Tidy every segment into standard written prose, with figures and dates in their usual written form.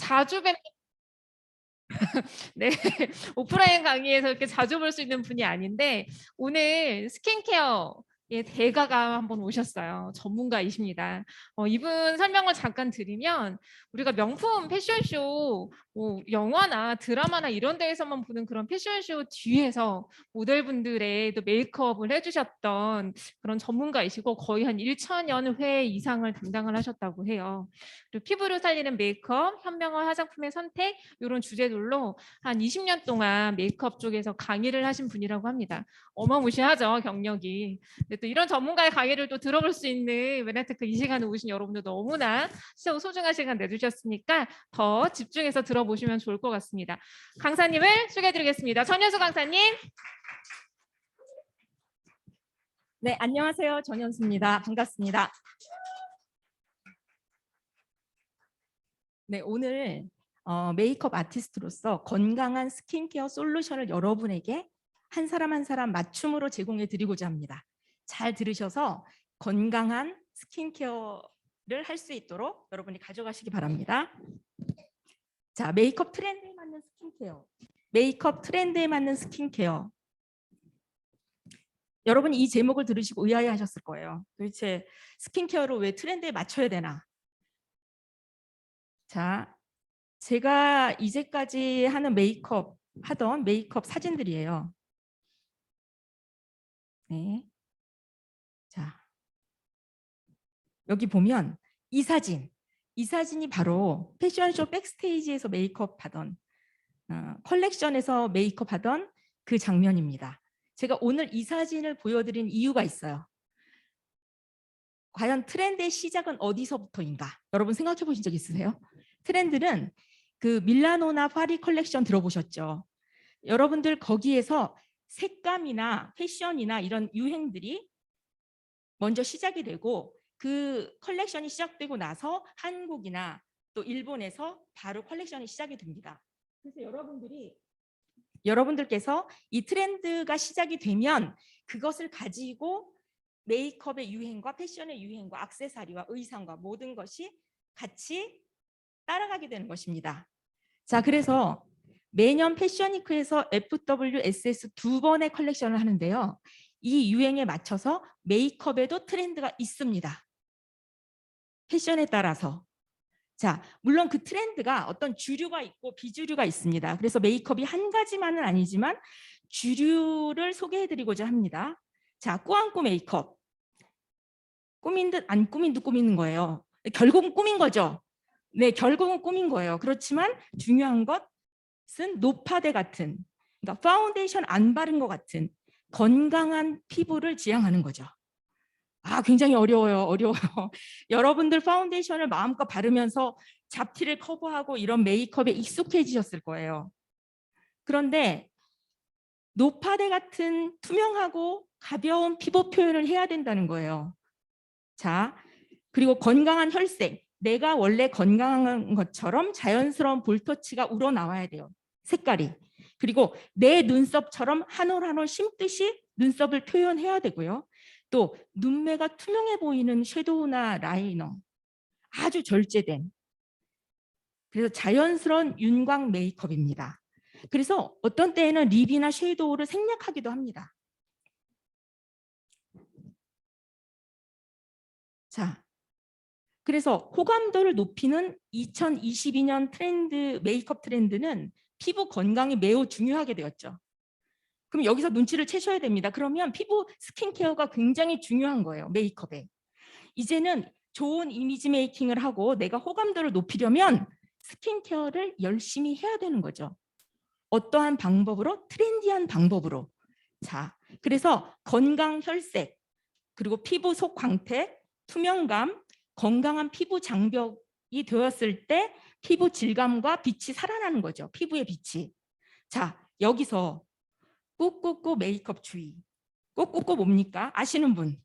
자주 뵙는 네. 오프라인 강의에서 이렇게 자주 볼 수 있는 분이 아닌데 오늘 스킨케어의 대가가 한번 오셨어요. 전문가이십니다. 이분 설명을 잠깐 드리면 우리가 명품 패션쇼 영화나 드라마나 이런 데에서만 보는 그런 패션쇼 뒤에서 모델분들의 또 메이크업을 해주셨던 그런 전문가이시고 거의 한 1천여 회 이상을 담당을 하셨다고 해요. 그리고 피부를 살리는 메이크업, 현명한 화장품의 선택 이런 주제들로 한 20년 동안 메이크업 쪽에서 강의를 하신 분이라고 합니다. 어마무시하죠, 경력이. 근데 또 이런 전문가의 강의를 또 들어볼 수 있는 메나테크 이 시간에 오신 여러분들 너무나 소중한 시간 내주셨으니까 더 집중해서 들어보시면 좋을 것 같습니다. 강사님을 소개해드리겠습니다. 전현수 강사님. 네, 안녕하세요. 전현수입니다. 반갑습니다. 네, 오늘 메이크업 아티스트로서 건강한 스킨케어 솔루션을 여러분에게 한 사람 한 사람 맞춤으로 제공해 드리고자 합니다. 잘 들으셔서 건강한 스킨케어를 할 수 있도록 여러분이 가져가시기 바랍니다. 자, 메이크업 트렌드에 맞는 스킨케어. 메이크업 트렌드에 맞는 스킨케어. 여러분 이 제목을 들으시고 의아해 하셨을 거예요. 도대체 스킨케어를 왜 트렌드에 맞춰야 되나? 자, 제가 이제까지 하던 메이크업 사진들이에요. 네. 자, 여기 보면 이 사진이 바로 패션쇼 백스테이지에서 메이크업 하던 컬렉션에서 메이크업 하던 그 장면입니다. 제가 오늘 이 사진을 보여드린 이유가 있어요. 과연 트렌드의 시작은 어디서부터인가? 여러분 생각해 보신 적 있으세요? 트렌드는 그 밀라노나 파리 컬렉션 들어보셨죠? 여러분들 거기에서 색감이나 패션이나 이런 유행들이 먼저 시작이 되고 그 컬렉션이 시작되고 나서 한국이나 또 일본에서 바로 컬렉션이 시작이 됩니다. 그래서 여러분들께서 이 트렌드가 시작이 되면 그것을 가지고 메이크업의 유행과 패션의 유행과 액세서리와 의상과 모든 것이 같이 따라가게 되는 것입니다. 자, 그래서 매년 패션위크에서 FWSS 2번의 컬렉션을 하는데요. 이 유행에 맞춰서 메이크업에도 트렌드가 있습니다. 패션에 따라서. 자, 물론 그 트렌드가 어떤 주류가 있고 비주류가 있습니다. 그래서 메이크업이 한 가지만은 아니지만 주류를 소개해드리고자 합니다. 자, 꾸안꾸 메이크업. 꾸민 듯 안 꾸민 듯 꾸미는 거예요. 결국은 꾸민 거죠. 네, 결국은 꾸민 거예요. 그렇지만 중요한 것은 노파데 같은, 그러니까 파운데이션 안 바른 것 같은 건강한 피부를 지향하는 거죠. 굉장히 어려워요. 여러분들 파운데이션을 마음껏 바르면서 잡티를 커버하고 이런 메이크업에 익숙해지셨을 거예요. 그런데 노파데 같은 투명하고 가벼운 피부 표현을 해야 된다는 거예요. 자, 그리고 건강한 혈색. 내가 원래 건강한 것처럼 자연스러운 볼터치가 우러나와야 돼요. 색깔이. 그리고 내 눈썹처럼 한 올 한 올 심듯이 눈썹을 표현해야 되고요. 또 눈매가 투명해 보이는 섀도우나 라이너. 아주 절제된. 그래서 자연스러운 윤광 메이크업입니다. 그래서 어떤 때에는 립이나 섀도우를 생략하기도 합니다. 자, 그래서 호감도를 높이는 2022년 메이크업 트렌드는 피부 건강이 매우 중요하게 되었죠. 그럼 여기서 눈치를 채셔야 됩니다. 그러면 피부 스킨케어가 굉장히 중요한 거예요. 메이크업에. 이제는 좋은 이미지 메이킹을 하고 내가 호감도를 높이려면 스킨케어를 열심히 해야 되는 거죠. 어떠한 방법으로? 트렌디한 방법으로. 자, 그래서 건강 혈색, 그리고 피부 속 광택, 투명감, 건강한 피부 장벽이 되었을 때 피부 질감과 빛이 살아나는 거죠. 피부의 빛이. 자, 여기서 꾹꾹꾹 메이크업 주의. 꾹꾹꾹 뭡니까? 아시는 분?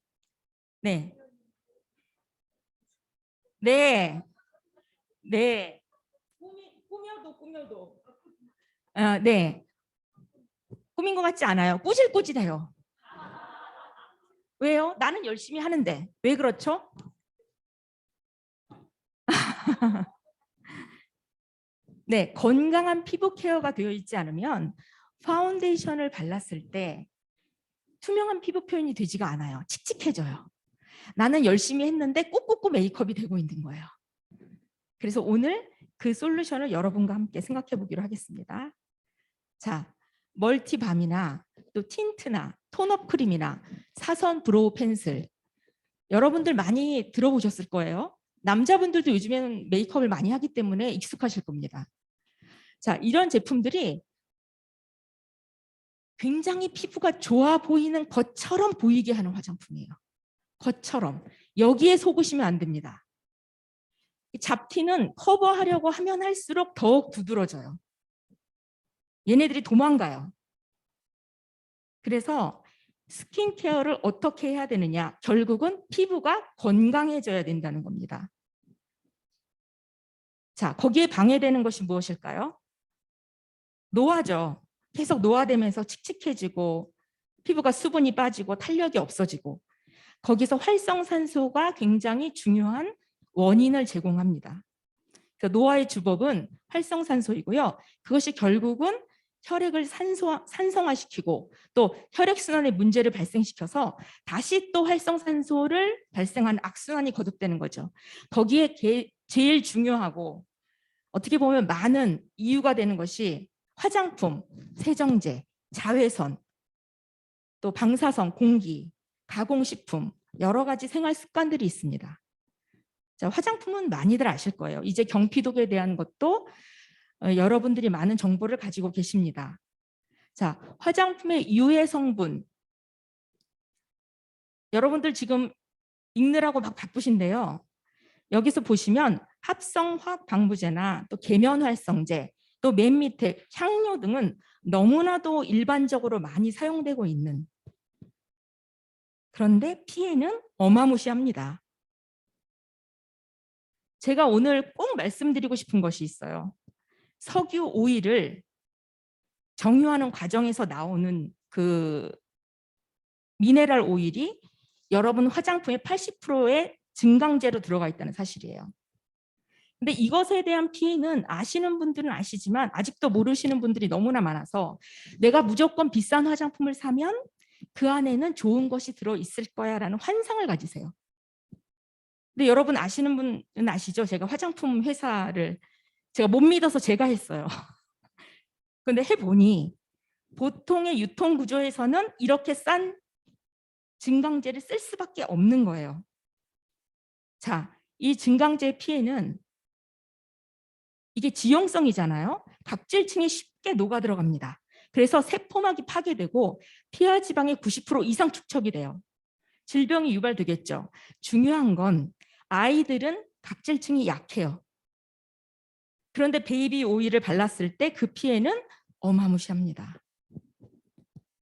네. 네. 네. 꾸며도. 네. 꾸민 것 같지 않아요. 꾸질꾸질해요. 왜요? 나는 열심히 하는데. 왜 그렇죠? 네, 건강한 피부 케어가 되어 있지 않으면 파운데이션을 발랐을 때 투명한 피부 표현이 되지가 않아요. 칙칙해져요. 나는 열심히 했는데 꾹꾹꾹 메이크업이 되고 있는 거예요. 그래서 오늘 그 솔루션을 여러분과 함께 생각해 보기로 하겠습니다. 자, 멀티밤이나 또 틴트나 톤업 크림이나 사선 브로우 펜슬 여러분들 많이 들어보셨을 거예요. 남자분들도 요즘에는 메이크업을 많이 하기 때문에 익숙하실 겁니다. 자, 이런 제품들이 굉장히 피부가 좋아 보이는 것처럼 보이게 하는 화장품이에요. 것처럼. 여기에 속으시면 안 됩니다. 잡티는 커버하려고 하면 할수록 더욱 두드러져요. 얘네들이 도망가요. 그래서 스킨케어를 어떻게 해야 되느냐? 결국은 피부가 건강해져야 된다는 겁니다. 자, 거기에 방해되는 것이 무엇일까요? 노화죠. 계속 노화되면서 칙칙해지고 피부가 수분이 빠지고 탄력이 없어지고 거기서 활성산소가 굉장히 중요한 원인을 제공합니다. 그래서 노화의 주법은 활성산소이고요. 그것이 결국은 혈액을 산성화시키고 또 혈액순환에 문제를 발생시켜서 다시 또 활성산소를 발생하는 악순환이 거듭되는 거죠. 거기에 제일 중요하고 어떻게 보면 많은 이유가 되는 것이 화장품, 세정제, 자외선, 또 방사선, 공기, 가공식품 여러 가지 생활 습관들이 있습니다. 자, 화장품은 많이들 아실 거예요. 이제 경피독에 대한 것도 여러분들이 많은 정보를 가지고 계십니다. 자, 화장품의 유해 성분 여러분들 지금 읽느라고 막 바쁘신데요. 여기서 보시면 합성화학 방부제나 또 계면활성제, 또 맨 밑에 향료 등은 너무나도 일반적으로 많이 사용되고 있는 그런데 피해는 어마무시합니다. 제가 오늘 꼭 말씀드리고 싶은 것이 있어요. 석유 오일을 정유하는 과정에서 나오는 그 미네랄 오일이 여러분 화장품의 80%의 증강제로 들어가 있다는 사실이에요. 근데 이것에 대한 피해는 아시는 분들은 아시지만 아직도 모르시는 분들이 너무나 많아서 내가 무조건 비싼 화장품을 사면 그 안에는 좋은 것이 들어있을 거야 라는 환상을 가지세요. 근데 여러분 아시는 분은 아시죠? 제가 화장품 회사를 제가 못 믿어서 제가 했어요. 근데 해보니 보통의 유통 구조에서는 이렇게 싼 증강제를 쓸 수밖에 없는 거예요. 자, 이 증강제의 피해는 이게 지용성이잖아요. 각질층이 쉽게 녹아 들어갑니다. 그래서 세포막이 파괴되고 피하 지방의 90% 이상 축적이 돼요. 질병이 유발되겠죠. 중요한 건 아이들은 각질층이 약해요. 그런데 베이비 오일을 발랐을 때 그 피해는 어마무시합니다.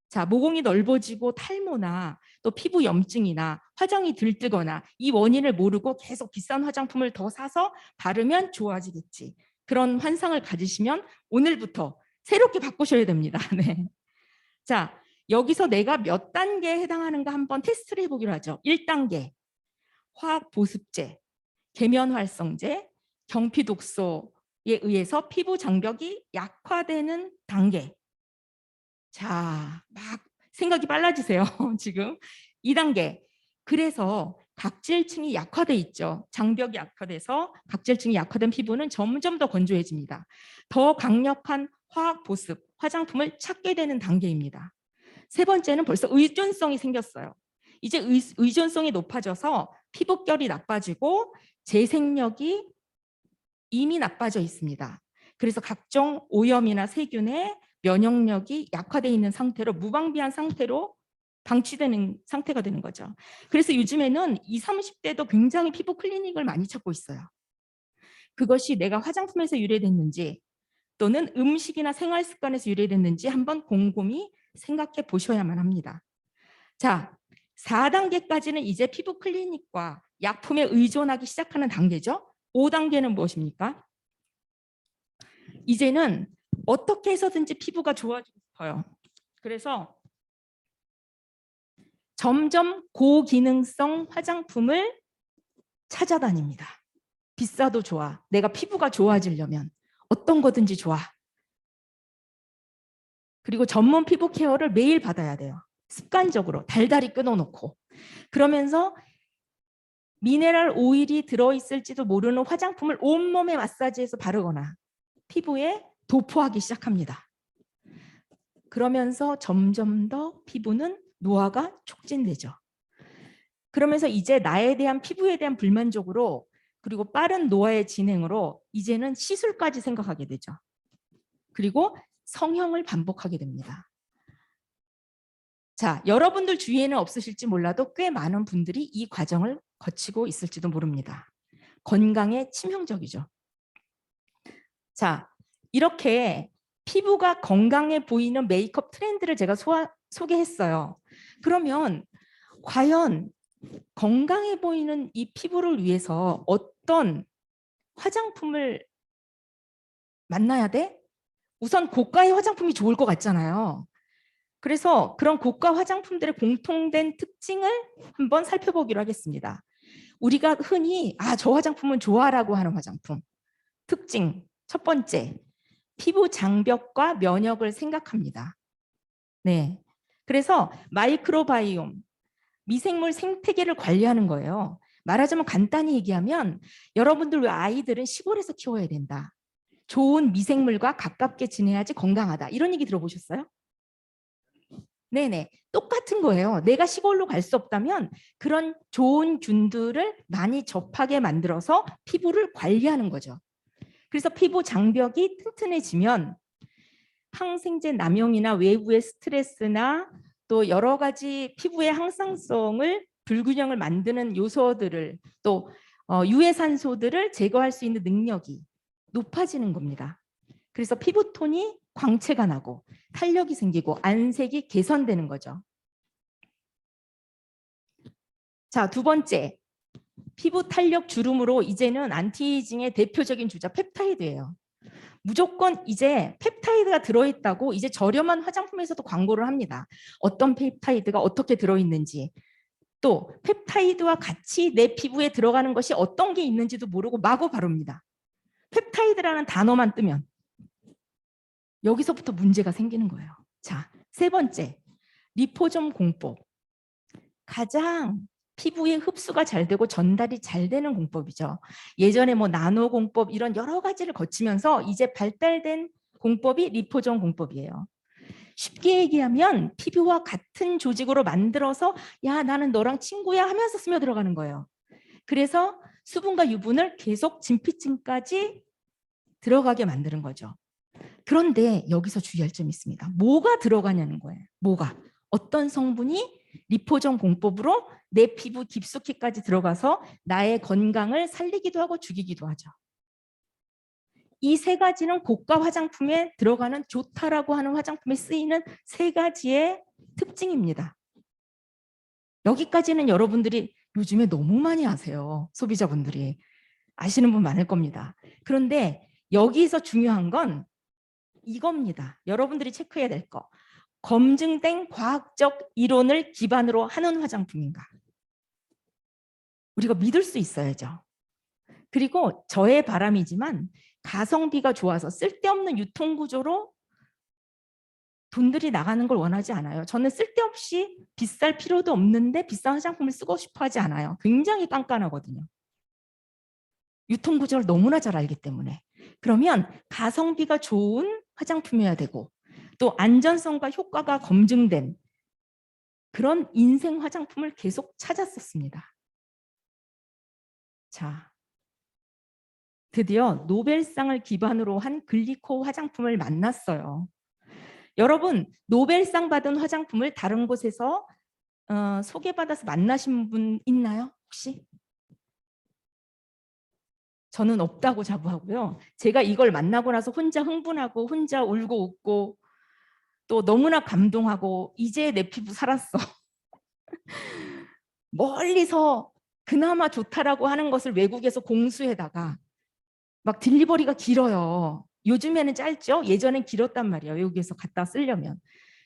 자, 모공이 넓어지고 탈모나 또 피부 염증이나 화장이 들뜨거나 이 원인을 모르고 계속 비싼 화장품을 더 사서 바르면 좋아지겠지. 그런 환상을 가지시면 오늘부터 새롭게 바꾸셔야 됩니다. 네. 자, 여기서 내가 몇 단계에 해당하는가 한번 테스트를 해보기로 하죠. 1단계, 화학 보습제, 계면활성제, 경피독소에 의해서 피부 장벽이 약화되는 단계. 자, 막 생각이 빨라지세요. 지금 2단계. 그래서 각질층이 약화돼 있죠. 장벽이 약화돼서 각질층이 약화된 피부는 점점 더 건조해집니다. 더 강력한 화학 보습, 화장품을 찾게 되는 단계입니다. 세 번째는 벌써 의존성이 생겼어요. 이제 의존성이 높아져서 피부결이 나빠지고 재생력이 이미 나빠져 있습니다. 그래서 각종 오염이나 세균의 면역력이 약화되어 있는 상태로 무방비한 상태로 방치되는 상태가 되는 거죠. 그래서 요즘에는 20, 30대도 굉장히 피부 클리닉을 많이 찾고 있어요. 그것이 내가 화장품에서 유래됐는지 또는 음식이나 생활 습관에서 유래됐는지 한번 곰곰이 생각해 보셔야만 합니다. 자, 4단계까지는 이제 피부 클리닉과 약품에 의존하기 시작하는 단계죠. 5단계는 무엇입니까? 이제는 어떻게 해서든지 피부가 좋아지고 싶어요. 그래서 점점 고기능성 화장품을 찾아다닙니다. 비싸도 좋아. 내가 피부가 좋아지려면 어떤 거든지 좋아. 그리고 전문 피부 케어를 매일 받아야 돼요. 습관적으로 달달이 끊어놓고. 그러면서 미네랄 오일이 들어있을지도 모르는 화장품을 온몸에 마사지해서 바르거나 피부에 도포하기 시작합니다. 그러면서 점점 더 피부는 노화가 촉진되죠. 그러면서 이제 나에 대한 피부에 대한 불만족으로 그리고 빠른 노화의 진행으로 이제는 시술까지 생각하게 되죠. 그리고 성형을 반복하게 됩니다. 자, 여러분들 주위에는 없으실지 몰라도 꽤 많은 분들이 이 과정을 거치고 있을지도 모릅니다. 건강에 치명적이죠. 자, 이렇게 피부가 건강해 보이는 메이크업 트렌드를 제가 소개했어요. 그러면 과연 건강해 보이는 이 피부를 위해서 어떤 화장품을 만나야 돼? 우선 고가의 화장품이 좋을 것 같잖아요. 그래서 그런 고가 화장품들의 공통된 특징을 한번 살펴보기로 하겠습니다. 우리가 흔히 저 화장품은 좋아라고 하는 화장품. 특징 첫 번째, 피부 장벽과 면역을 생각합니다. 네, 그래서 마이크로바이옴, 미생물 생태계를 관리하는 거예요. 말하자면 간단히 얘기하면 여러분들 왜 아이들은 시골에서 키워야 된다. 좋은 미생물과 가깝게 지내야지 건강하다. 이런 얘기 들어보셨어요? 네네, 똑같은 거예요. 내가 시골로 갈 수 없다면 그런 좋은 균들을 많이 접하게 만들어서 피부를 관리하는 거죠. 그래서 피부 장벽이 튼튼해지면 항생제 남용이나 외부의 스트레스나 또 여러 가지 피부의 항상성을 불균형을 만드는 요소들을 또 유해산소들을 제거할 수 있는 능력이 높아지는 겁니다. 그래서 피부톤이 광채가 나고 탄력이 생기고 안색이 개선되는 거죠. 자, 두 번째, 피부 탄력 주름으로 이제는 안티에이징의 대표적인 주자 펩타이드예요. 무조건 이제 펩타이드가 들어있다고 이제 저렴한 화장품에서도 광고를 합니다. 어떤 펩타이드가 어떻게 들어있는지, 또 펩타이드와 같이 내 피부에 들어가는 것이 어떤 게 있는지도 모르고 마구 바릅니다. 펩타이드라는 단어만 뜨면 여기서부터 문제가 생기는 거예요. 자, 세 번째, 리포좀 공법. 가장 피부에 흡수가 잘 되고 전달이 잘 되는 공법이죠. 예전에 뭐 나노 공법 이런 여러 가지를 거치면서 이제 발달된 공법이 리포좀 공법이에요. 쉽게 얘기하면 피부와 같은 조직으로 만들어서 야, 나는 너랑 친구야 하면서 스며 들어가는 거예요. 그래서 수분과 유분을 계속 진피층까지 들어가게 만드는 거죠. 그런데 여기서 주의할 점이 있습니다. 뭐가 들어가냐는 거예요. 뭐가? 어떤 성분이 리포점 공법으로 내 피부 깊숙이까지 들어가서 나의 건강을 살리기도 하고 죽이기도 하죠. 이 세 가지는 고가 화장품에 들어가는 좋다라고 하는 화장품에 쓰이는 세 가지의 특징입니다. 여기까지는 여러분들이 요즘에 너무 많이 아세요. 소비자분들이. 아시는 분 많을 겁니다. 그런데 여기서 중요한 건 이겁니다. 여러분들이 체크해야 될 거. 검증된 과학적 이론을 기반으로 하는 화장품인가? 우리가 믿을 수 있어야죠. 그리고 저의 바람이지만 가성비가 좋아서 쓸데없는 유통구조로 돈들이 나가는 걸 원하지 않아요. 저는 쓸데없이 비쌀 필요도 없는데 비싼 화장품을 쓰고 싶어 하지 않아요. 굉장히 깐깐하거든요. 유통구조를 너무나 잘 알기 때문에. 그러면 가성비가 좋은 화장품이어야 되고 또 안전성과 효과가 검증된 그런 인생 화장품을 계속 찾았었습니다. 자, 드디어 노벨상을 기반으로 한 글리코 화장품을 만났어요. 여러분, 노벨상 받은 화장품을 다른 곳에서 소개받아서 만나신 분 있나요? 혹시? 저는 없다고 자부하고요. 제가 이걸 만나고 나서 혼자 흥분하고 혼자 울고 웃고 또 너무나 감동하고 이제 내 피부 살았어. 멀리서 그나마 좋다라고 하는 것을 외국에서 공수해다가 막 딜리버리가 길어요. 요즘에는 짧죠? 예전엔 길었단 말이에요. 외국에서 갖다 쓰려면.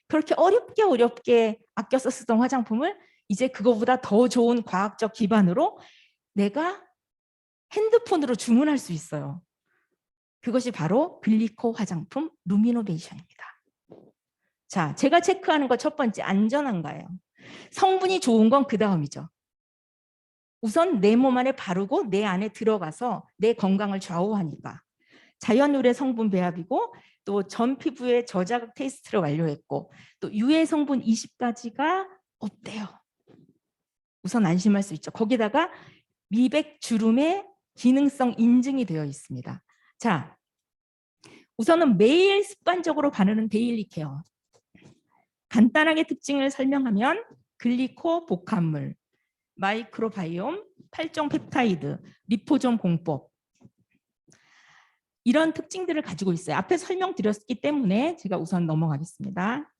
그렇게 어렵게 아껴서 쓰던 화장품을 이제 그거보다 더 좋은 과학적 기반으로 내가 핸드폰으로 주문할 수 있어요. 그것이 바로 글리코 화장품 루미노베이션입니다. 자, 제가 체크하는 거 첫 번째 안전한가요? 성분이 좋은 건 그 다음이죠. 우선 내 몸 안에 바르고 내 안에 들어가서 내 건강을 좌우하니까. 자연 유래 성분 배합이고 또 전 피부에 저자극 테스트를 완료했고 또 유해 성분 20가지가 없대요. 우선 안심할 수 있죠. 거기다가 미백 주름의 기능성 인증이 되어 있습니다. 자, 우선은 매일 습관적으로 바르는 데일리 케어. 간단하게 특징을 설명하면 글리코 복합물, 마이크로바이옴, 8종 펩타이드, 리포존 공법 이런 특징들을 가지고 있어요. 앞에 설명드렸기 때문에 제가 우선 넘어가겠습니다.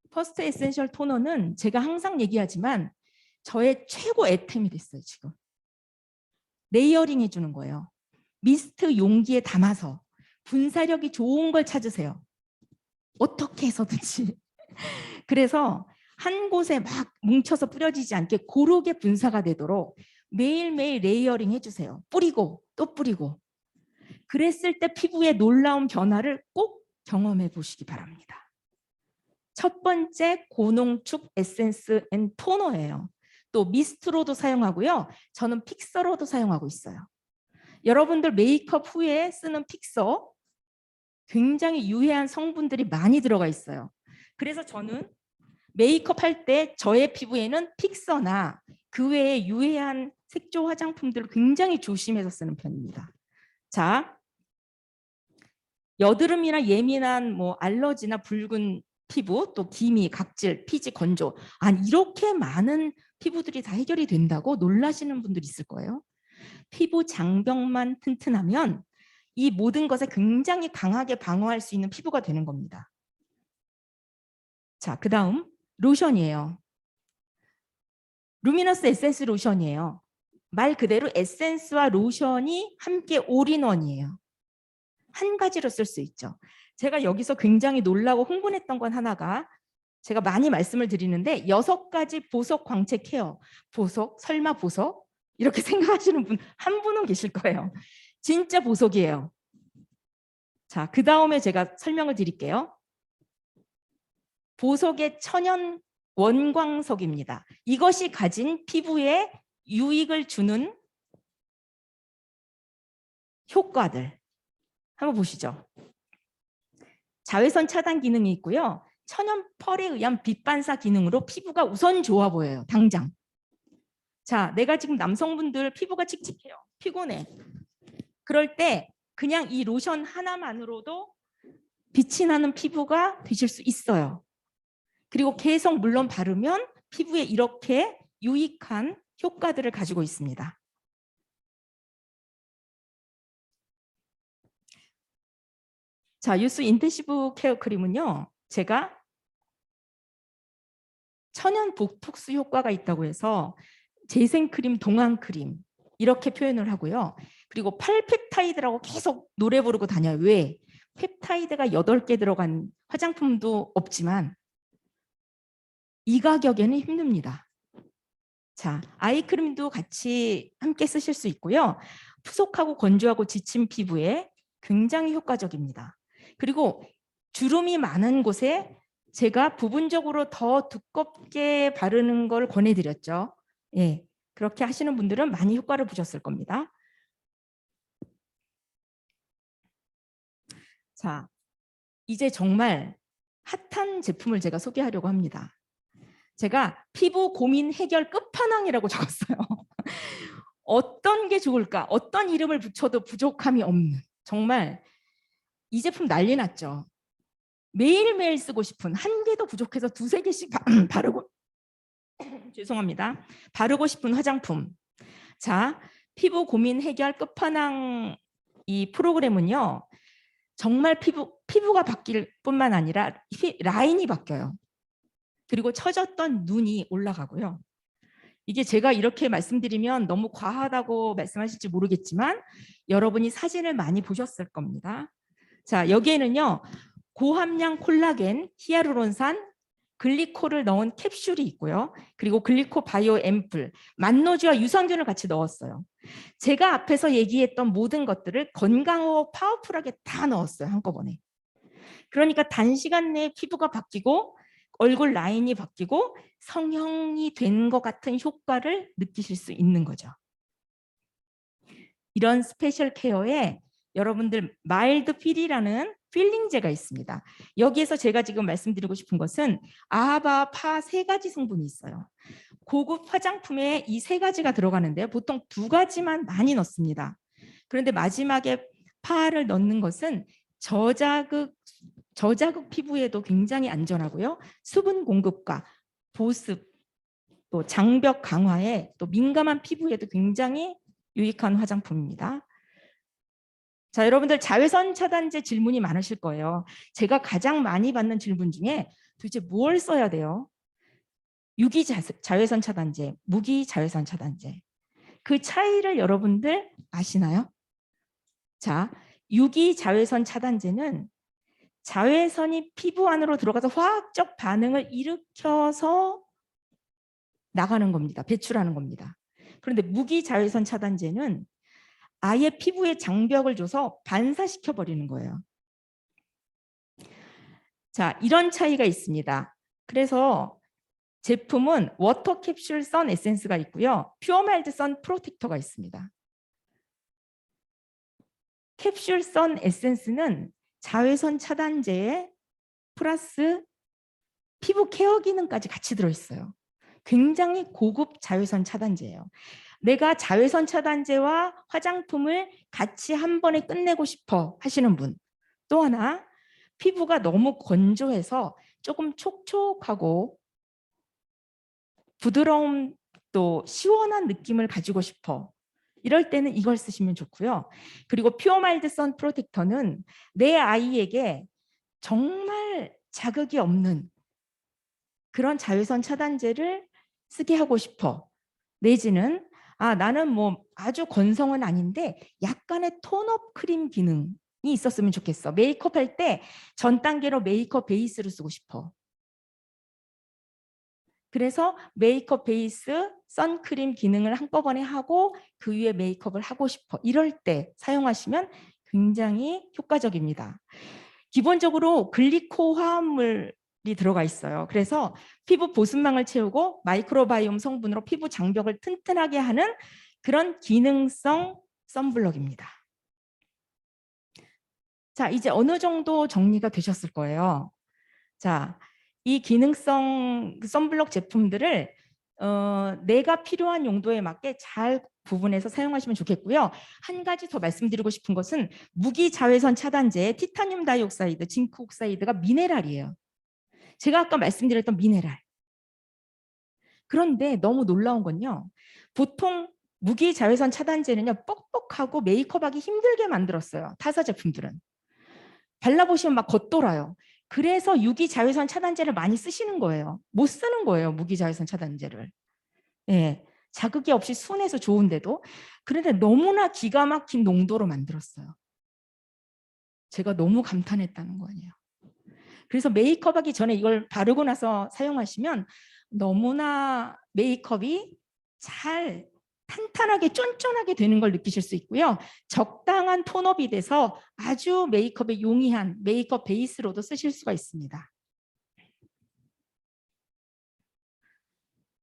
퍼스트 에센셜 토너는 제가 항상 얘기하지만 저의 최고 애템이 됐어요. 지금 레이어링 해주는 거예요. 미스트 용기에 담아서 분사력이 좋은 걸 찾으세요. 어떻게 해서든지. 그래서 한 곳에 막 뭉쳐서 뿌려지지 않게 고르게 분사가 되도록 매일매일 레이어링 해주세요. 뿌리고 또 뿌리고. 그랬을 때 피부의 놀라운 변화를 꼭 경험해 보시기 바랍니다. 첫 번째 고농축 에센스 앤 토너예요. 또 미스트로도 사용하고요. 저는 픽서로도 사용하고 있어요. 여러분들 메이크업 후에 쓰는 픽서 굉장히 유해한 성분들이 많이 들어가 있어요. 그래서 저는 메이크업 할 때 저의 피부에는 픽서나 그 외에 유해한 색조 화장품들을 굉장히 조심해서 쓰는 편입니다. 자, 여드름이나 예민한 뭐 알러지나 붉은 피부, 또 기미, 각질, 피지, 건조. 아니 이렇게 많은 피부들이 다 해결이 된다고 놀라시는 분들이 있을 거예요. 피부 장벽만 튼튼하면 이 모든 것에 굉장히 강하게 방어할 수 있는 피부가 되는 겁니다. 자, 그 다음 로션이에요. 루미너스 에센스 로션이에요. 말 그대로 에센스와 로션이 함께 올인원이에요. 한 가지로 쓸 수 있죠. 제가 여기서 굉장히 놀라고 흥분했던 건 하나가 제가 많이 말씀을 드리는데 6가지 보석 광채 케어. 보석? 설마 보석? 이렇게 생각하시는 분 한 분은 계실 거예요. 진짜 보석이에요. 자, 그 다음에 제가 설명을 드릴게요. 보석의 천연 원광석입니다. 이것이 가진 피부에 유익을 주는 효과들 한번 보시죠. 자외선 차단 기능이 있고요. 천연 펄에 의한 빛 반사 기능으로 피부가 우선 좋아 보여요. 당장. 자, 내가 지금 남성분들 피부가 칙칙해요. 피곤해. 그럴 때 그냥 이 로션 하나만으로도 빛이 나는 피부가 되실 수 있어요. 그리고 계속 물론 바르면 피부에 이렇게 유익한 효과들을 가지고 있습니다. 자, 유스 인텐시브 케어 크림은요. 제가 천연 보톡스 효과가 있다고 해서 재생크림, 동안크림 이렇게 표현을 하고요. 그리고 8펩타이드라고 계속 노래 부르고 다녀요. 왜? 펩타이드가 8개 들어간 화장품도 없지만 이 가격에는 힘듭니다. 자, 아이크림도 같이 함께 쓰실 수 있고요. 푸석하고 건조하고 지친 피부에 굉장히 효과적입니다. 그리고 주름이 많은 곳에 제가 부분적으로 더 두껍게 바르는 걸 권해드렸죠. 예, 그렇게 하시는 분들은 많이 효과를 보셨을 겁니다. 자, 이제 정말 핫한 제품을 제가 소개하려고 합니다. 제가 피부 고민 해결 끝판왕이라고 적었어요. 어떤 게 좋을까? 어떤 이름을 붙여도 부족함이 없는. 정말 이 제품 난리 났죠. 매일매일 쓰고 싶은, 한 개도 부족해서 2~3개씩 바르고 죄송합니다. 바르고 싶은 화장품. 자, 피부 고민 해결 끝판왕 이 프로그램은요. 정말 피부가 바뀔 뿐만 아니라 라인이 바뀌어요. 그리고 처졌던 눈이 올라가고요. 이게 제가 이렇게 말씀드리면 너무 과하다고 말씀하실지 모르겠지만 여러분이 사진을 많이 보셨을 겁니다. 자, 여기에는요. 고함량 콜라겐, 히아루론산, 글리코를 넣은 캡슐이 있고요. 그리고 글리코 바이오 앰플, 만노지와 유산균을 같이 넣었어요. 제가 앞에서 얘기했던 모든 것들을 건강하고 파워풀하게 다 넣었어요. 한꺼번에. 그러니까 단시간 내에 피부가 바뀌고 얼굴 라인이 바뀌고 성형이 된 것 같은 효과를 느끼실 수 있는 거죠. 이런 스페셜 케어에 여러분들 마일드 필이라는 필링제가 있습니다. 여기에서 제가 지금 말씀드리고 싶은 것은 아하바, 파 세 가지 성분이 있어요. 고급 화장품에 이 세 가지가 들어가는데요. 보통 두 가지만 많이 넣습니다. 그런데 마지막에 파를 넣는 것은 저자극 피부에도 굉장히 안전하고요. 수분 공급과 보습, 또 장벽 강화에 또 민감한 피부에도 굉장히 유익한 화장품입니다. 자, 여러분들 자외선 차단제 질문이 많으실 거예요. 제가 가장 많이 받는 질문 중에 도대체 뭘 써야 돼요? 유기 자외선 차단제, 무기 자외선 차단제. 그 차이를 여러분들 아시나요? 자, 유기 자외선 차단제는 자외선이 피부 안으로 들어가서 화학적 반응을 일으켜서 나가는 겁니다. 배출하는 겁니다. 그런데 무기 자외선 차단제는 아예 피부에 장벽을 줘서 반사시켜 버리는 거예요. 자, 이런 차이가 있습니다. 그래서 제품은 워터 캡슐 선 에센스가 있고요. 퓨어 마일드 선 프로텍터가 있습니다. 캡슐 선 에센스는 자외선 차단제에 플러스 피부 케어 기능까지 같이 들어있어요. 굉장히 고급 자외선 차단제예요. 내가 자외선 차단제와 화장품을 같이 한 번에 끝내고 싶어 하시는 분, 또 하나 피부가 너무 건조해서 조금 촉촉하고 부드러움 또 시원한 느낌을 가지고 싶어, 이럴 때는 이걸 쓰시면 좋고요. 그리고 퓨어 마일드 선 프로텍터는 내 아이에게 정말 자극이 없는 그런 자외선 차단제를 쓰게 하고 싶어, 내지는 나는 뭐 아주 건성은 아닌데 약간의 톤업 크림 기능이 있었으면 좋겠어, 메이크업 할 때 전 단계로 메이크업 베이스를 쓰고 싶어, 그래서 메이크업 베이스 선크림 기능을 한꺼번에 하고 그 위에 메이크업을 하고 싶어, 이럴 때 사용하시면 굉장히 효과적입니다. 기본적으로 글리코 화합물이 들어가 있어요. 그래서 피부 보습망을 채우고 마이크로바이옴 성분으로 피부 장벽을 튼튼하게 하는 그런 기능성 선블럭입니다. 자, 이제 어느 정도 정리가 되셨을 거예요. 자, 이 기능성 선블럭 제품들을 내가 필요한 용도에 맞게 잘 구분해서 사용하시면 좋겠고요. 한 가지 더 말씀드리고 싶은 것은 무기 자외선 차단제에 티타늄 다이옥사이드, 징크 옥사이드가 미네랄이에요. 제가 아까 말씀드렸던 미네랄. 그런데 너무 놀라운 건요, 보통 무기 자외선 차단제는요 뻑뻑하고 메이크업하기 힘들게 만들었어요. 타사 제품들은 발라보시면 막 겉돌아요. 그래서 유기 자외선 차단제를 많이 쓰시는 거예요. 못 쓰는 거예요, 무기 자외선 차단제를. 예, 자극이 없이 순해서 좋은데도. 그런데 너무나 기가 막힌 농도로 만들었어요. 제가 너무 감탄했다는 거 아니에요. 그래서 메이크업하기 전에 이걸 바르고 나서 사용하시면 너무나 메이크업이 잘 탄탄하게 쫀쫀하게 되는 걸 느끼실 수 있고요. 적당한 톤업이 돼서 아주 메이크업에 용이한 메이크업 베이스로도 쓰실 수가 있습니다.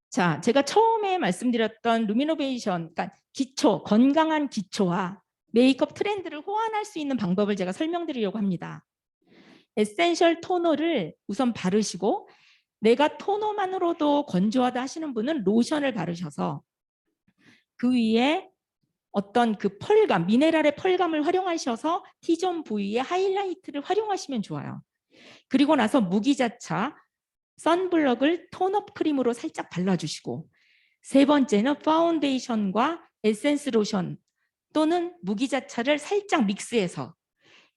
자, 제가 처음에 말씀드렸던 루미노베이션, 그러니까 기초, 건강한 기초와 메이크업 트렌드를 호환할 수 있는 방법을 제가 설명드리려고 합니다. 에센셜 토너를 우선 바르시고, 내가 토너만으로도 건조하다 하시는 분은 로션을 바르셔서 그 위에 어떤 그 펄감, 미네랄의 펄감을 활용하셔서 T존 부위에 하이라이트를 활용하시면 좋아요. 그리고 나서 무기자차 선블럭을 톤업 크림으로 살짝 발라주시고, 세 번째는 파운데이션과 에센스 로션 또는 무기자차를 살짝 믹스해서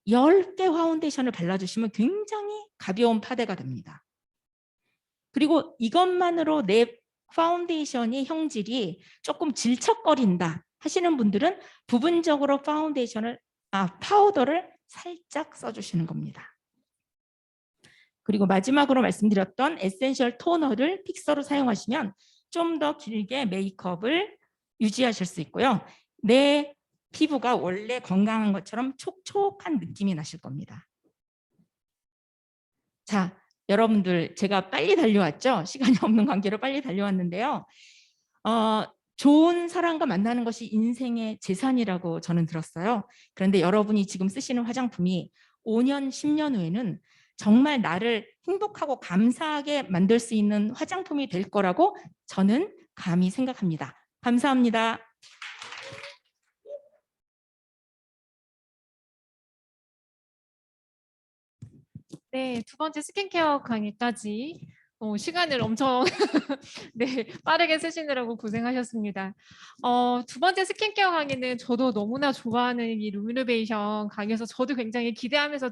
10개 파운데이션을 발라주시면 굉장히 가벼운 파데가 됩니다. 그리고 이것만으로 내 파운데이션이 형질이 조금 질척거린다 하시는 분들은 부분적으로 파우더를 살짝 써주시는 겁니다. 그리고 마지막으로 말씀드렸던 에센셜 토너를 픽서로 사용하시면 좀 더 길게 메이크업을 유지하실 수 있고요. 내 피부가 원래 건강한 것처럼 촉촉한 느낌이 나실 겁니다. 자, 여러분들 제가 빨리 달려왔죠? 시간이 없는 관계로 빨리 달려왔는데요. 좋은 사람과 만나는 것이 인생의 재산이라고 저는 들었어요. 그런데 여러분이 지금 쓰시는 화장품이 5년, 10년 후에는 정말 나를 행복하고 감사하게 만들 수 있는 화장품이 될 거라고 저는 감히 생각합니다. 감사합니다. 네, 두 번째 스킨케어 강의까지 시간을 엄청 네, 빠르게 쓰시느라고 고생하셨습니다. 두 번째 스킨케어 강의는 저도 너무나 좋아하는 이 루미노베이션 강의여서 저도 굉장히 기대하면서